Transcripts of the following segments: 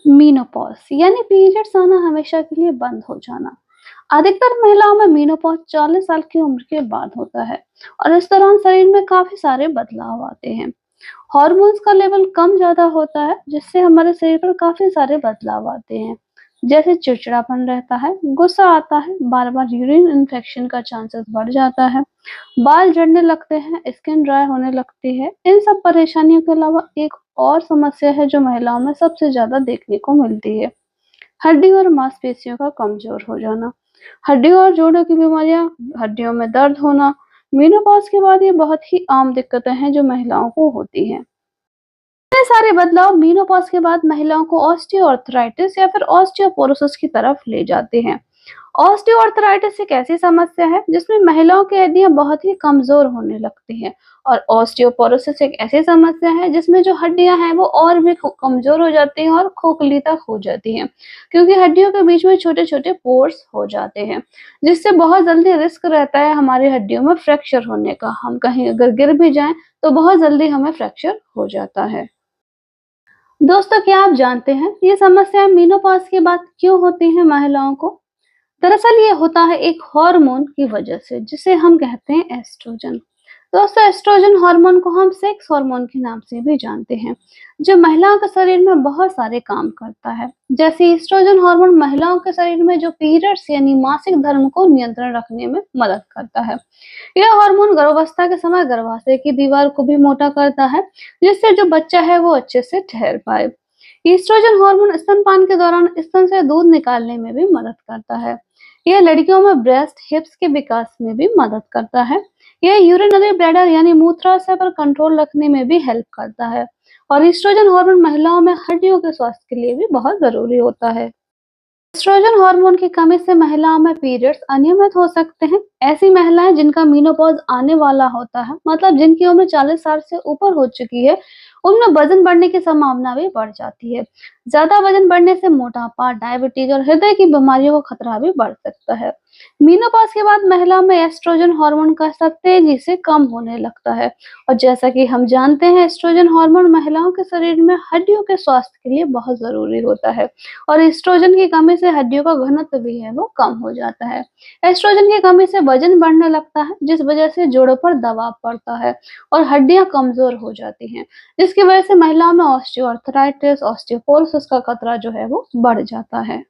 Menopause यानी periods आना हमेशा के लिए बंद हो जाना। अधिकतर महिलाओं में मीनोपॉज 40 साल की उम्र के बाद होता है और इस दौरान शरीर में काफी सारे बदलाव आते हैं। हॉर्मोन्स का लेवल कम ज्यादा होता है जिससे हमारे शरीर पर काफी सारे बदलाव आते हैं। जैसे चिड़चिड़ापन रहता है, गुस्सा आता है, बार बार यूरिन इन्फेक्शन का चांसेस बढ़ जाता है, बाल झड़ने लगते हैं, स्किन ड्राई होने लगती है। इन सब परेशानियों के अलावा एक और समस्या है जो महिलाओं में सबसे ज्यादा देखने को मिलती है, हड्डी और मांसपेशियों का कमजोर हो जाना। हड्डियों और जोड़ों की बीमारियां, हड्डियों में दर्द होना। मेनोपॉज के बाद ये बहुत ही आम दिक्कतें हैं जो महिलाओं को होती हैं। इतने सारे बदलाव मेनोपॉज के बाद महिलाओं को ऑस्टियोआर्थराइटिस या फिर ऑस्टियोपोरोसिस की तरफ ले जाते हैं। ऑस्टियोआर्थराइटिस एक ऐसी समस्या है जिसमें महिलाओं की हड्डियां बहुत ही कमजोर होने लगती हैं और ऑस्टियोपोरोसिस एक ऐसी समस्या है जिसमें जो हड्डियां हैं वो और भी कमजोर हो जाती हैं और खोखली तक हो जाती हैं, क्योंकि हड्डियों के बीच में छोटे छोटे पोर्स हो जाते हैं, जिससे बहुत जल्दी रिस्क रहता है हमारी हड्डियों में फ्रैक्चर होने का। हम कहीं अगर गिर भी जाएं तो बहुत जल्दी हमें फ्रैक्चर हो जाता है। दोस्तों, क्या आप जानते हैं ये समस्या मेनोपॉज के बाद क्यों होती है महिलाओं को? दरअसल ये होता है एक हार्मोन की वजह से जिसे हम कहते हैं एस्ट्रोजन। दोस्तों, एस्ट्रोजन हार्मोन को हम सेक्स हार्मोन के नाम से भी जानते हैं, जो महिलाओं के शरीर में बहुत सारे काम करता है। जैसे एस्ट्रोजन हार्मोन महिलाओं के शरीर में जो पीरियड्स यानी मासिक धर्म को नियंत्रण रखने में मदद करता है। यह हार्मोन गर्भावस्था के समय गर्भाशय की दीवार को भी मोटा करता है, जिससे जो बच्चा है वो अच्छे से ठहर पाए। ईस्ट्रोजन हार्मोन स्तनपान के दौरान स्तन से दूध निकालने में भी मदद करता है। यह लड़कियों में ब्रेस्ट हिप्स के विकास में भी मदद करता है। यह यूरिनरी ब्लैडर यानी मूत्राशय पर कंट्रोल रखने में भी हेल्प करता है। और ईस्ट्रोजन हार्मोन महिलाओं में हड्डियों के स्वास्थ्य के लिए भी बहुत जरूरी होता है। एस्ट्रोजन हार्मोन की कमी से महिलाओं में पीरियड्स अनियमित हो सकते हैं। ऐसी महिलाएं जिनका मेनोपॉज आने वाला होता है, मतलब जिनकी उम्र 40 साल से ऊपर हो चुकी है, उनमें वजन बढ़ने की संभावना भी बढ़ जाती है। ज्यादा वजन बढ़ने से मोटापा, डायबिटीज और हृदय की बीमारियों का खतरा भी बढ़ सकता है। मेनोपॉज के बाद महिलाओं में एस्ट्रोजन हार्मोन का स्तर तेजी से कम होने लगता है और जैसा कि हम जानते हैं, एस्ट्रोजन हार्मोन महिलाओं के शरीर में हड्डियों के स्वास्थ्य के लिए बहुत जरूरी होता है और एस्ट्रोजन की कमी से हड्डियों का घनत्व भी है वो कम हो जाता है। एस्ट्रोजन की कमी से वजन बढ़ने लगता है, जिस वजह से जोड़ों पर दबाव पड़ता है और हड्डियां कमजोर हो जाती हैं, जिसकी वजह से महिलाओं में ऑस्टियोआर्थराइटिस, ऑस्टियोपोरोसिस का खतरा जो है वो बढ़ जाता है।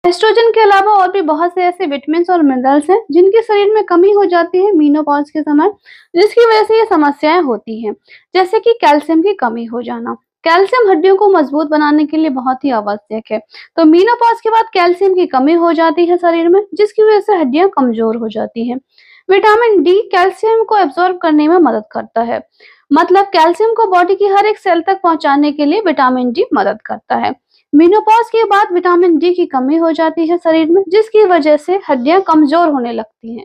एस्ट्रोजन के अलावा और भी बहुत से ऐसे विटामिन और मिनरल्स हैं जिनके शरीर में कमी हो जाती है मेनोपॉज के समय, जिसकी वजह से ये समस्याएं होती हैं। जैसे कि कैल्शियम की कमी हो जाना। कैल्शियम हड्डियों को मजबूत बनाने के लिए बहुत ही आवश्यक है। तो मेनोपॉज के बाद कैल्शियम की कमी हो जाती है शरीर में, जिसकी वजह से हड्डियां कमजोर हो जाती हैं। विटामिन डी कैल्शियम को एब्जॉर्ब करने में मदद करता है, मतलब कैल्शियम को बॉडी की हर एक सेल तक पहुंचाने के लिए विटामिन डी मदद करता है। मेनोपॉज के बाद विटामिन डी की कमी हो जाती है शरीर में, जिसकी वजह से हड्डियां कमजोर होने लगती हैं।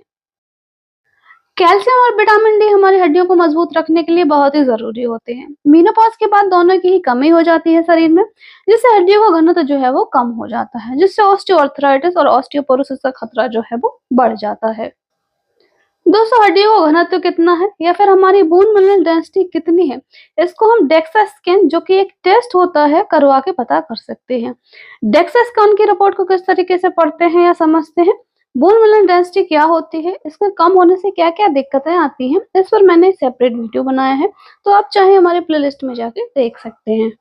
कैल्शियम और विटामिन डी हमारी हड्डियों को मजबूत रखने के लिए बहुत ही जरूरी होते हैं। मेनोपॉज के बाद दोनों की ही कमी हो जाती है शरीर में, जिससे हड्डियों का घनत्व जो है वो कम हो जाता है, जिससे ऑस्टियोआर्थराइटिस और ऑस्टियोपोरोसिस का खतरा जो है वो बढ़ जाता है। दोस्तों, हड्डियों का घनत्व कितना है या फिर हमारी बोन मिनरल डेंसिटी कितनी है, इसको हम डेक्सा स्कैन, जो कि एक टेस्ट होता है, करवा के पता कर सकते हैं। डेक्सा स्कैन की रिपोर्ट को किस तरीके से पढ़ते हैं या समझते हैं, बोन मिनरल डेंसिटी क्या होती है, इसके कम होने से क्या क्या दिक्कतें आती हैं, इस पर मैंने सेपरेट वीडियो बनाया है, तो आप चाहे हमारे प्लेलिस्ट में जाके देख सकते हैं।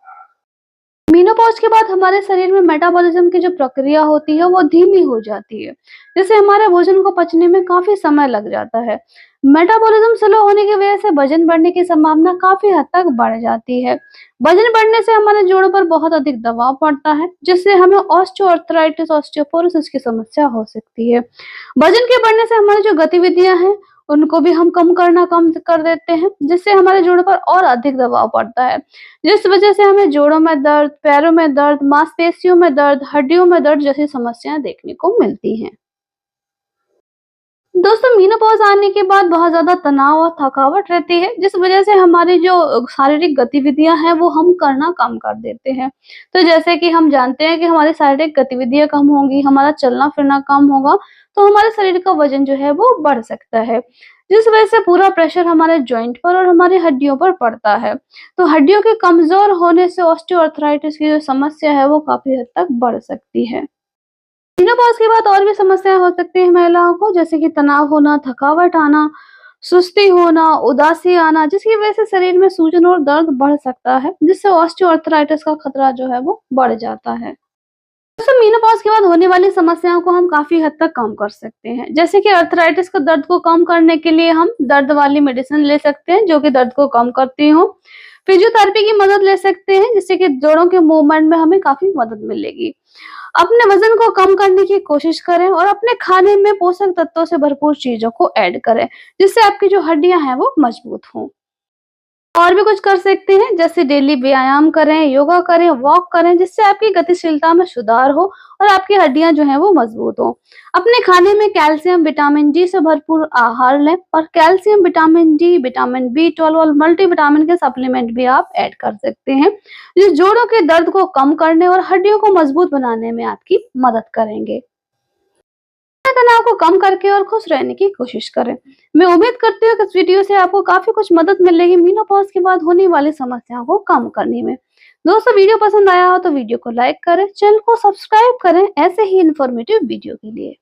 मेनोपॉज के बाद हमारे शरीर में मेटाबॉलिज्म की जो प्रक्रिया होती है वो धीमी हो जाती है, जिससे हमारे भोजन को पचने में काफी समय लग जाता है। मेटाबॉलिज्म स्लो होने की वजह से वजन बढ़ने की संभावना काफी हद तक बढ़ जाती है। वजन बढ़ने से हमारे जोड़ों पर बहुत अधिक दबाव पड़ता है, जिससे हमें ऑस्टियोआर्थराइटिस, ऑस्टियोपोरोसिस की समस्या हो सकती है। वजन के बढ़ने से हमारी जो गतिविधियां हैं उनको भी हम कम कर देते हैं, जिससे हमारे जोड़ों पर और अधिक दबाव पड़ता है, जिस वजह से हमें जोड़ों में दर्द, पैरों में दर्द, मांसपेशियों में दर्द, हड्डियों में दर्द जैसी समस्याएं देखने को मिलती हैं। दोस्तों, मेनोपॉज आने के बाद बहुत ज्यादा तनाव और थकावट रहती है, जिस वजह से हमारी जो शारीरिक गतिविधियां हैं वो हम करना कम कर देते हैं। तो जैसे कि हम जानते हैं कि हमारी शारीरिक गतिविधियां कम होंगी, हमारा चलना फिरना कम होगा, तो हमारे शरीर का वजन जो है वो बढ़ सकता है। जिस वजह से पूरा प्रेशर हमारे जॉइंट पर और हमारी हड्डियों पर पड़ता है। तो हड्डियों के कमजोर होने से ऑस्टियोआर्थराइटिस की जो समस्या है वो काफी हद तक बढ़ सकती है। मेनोपॉज के बाद और भी समस्याएं हो सकती है महिलाओं को, जैसे कि तनाव होना, थकावट आना, सुस्ती होना, उदासी आना, जिसकी वजह से शरीर में सूजन और दर्द बढ़ सकता है, जिससे ऑस्टियोआर्थराइटिस का खतरा जो है वो बढ़ जाता है। दोस्तों, मेनोपॉज के बाद होने वाली समस्याओं को हम काफी हद तक कम कर सकते हैं। जैसे कि अर्थराइटिस के दर्द को कम करने के लिए हम दर्द वाली मेडिसिन ले सकते हैं जो कि दर्द को कम करती हो। फिजियोथेरेपी की मदद ले सकते हैं जिससे कि जोड़ों के मूवमेंट में हमें काफी मदद मिलेगी। अपने वजन को कम करने की कोशिश करें और अपने खाने में पोषक तत्वों से भरपूर चीजों को ऐड करें, जिससे आपकी जो हड्डियां हैं वो मजबूत हों। और भी कुछ कर सकते हैं, जैसे डेली व्यायाम करें, योगा करें, वॉक करें, जिससे आपकी गतिशीलता में सुधार हो और आपकी हड्डियां जो हैं वो मजबूत हो। अपने खाने में कैल्शियम, विटामिन डी से भरपूर आहार लें और calcium, vitamin D, vitamin B 12 और मल्टीविटामिन के सप्लीमेंट भी आप ऐड कर सकते हैं, जो जोड़ों के दर्द को कम करने और हड्डियों को मजबूत बनाने में आपकी मदद करेंगे। तनाव को कम करके और खुश रहने की कोशिश करें। मैं उम्मीद करती हूँ कि इस वीडियो से आपको काफी कुछ मदद मिलेगी मेनोपॉज के बाद होने वाली समस्याओं को कम करने में। दोस्तों, वीडियो पसंद आया हो तो वीडियो को लाइक करें, चैनल को सब्सक्राइब करें ऐसे ही इन्फॉर्मेटिव वीडियो के लिए।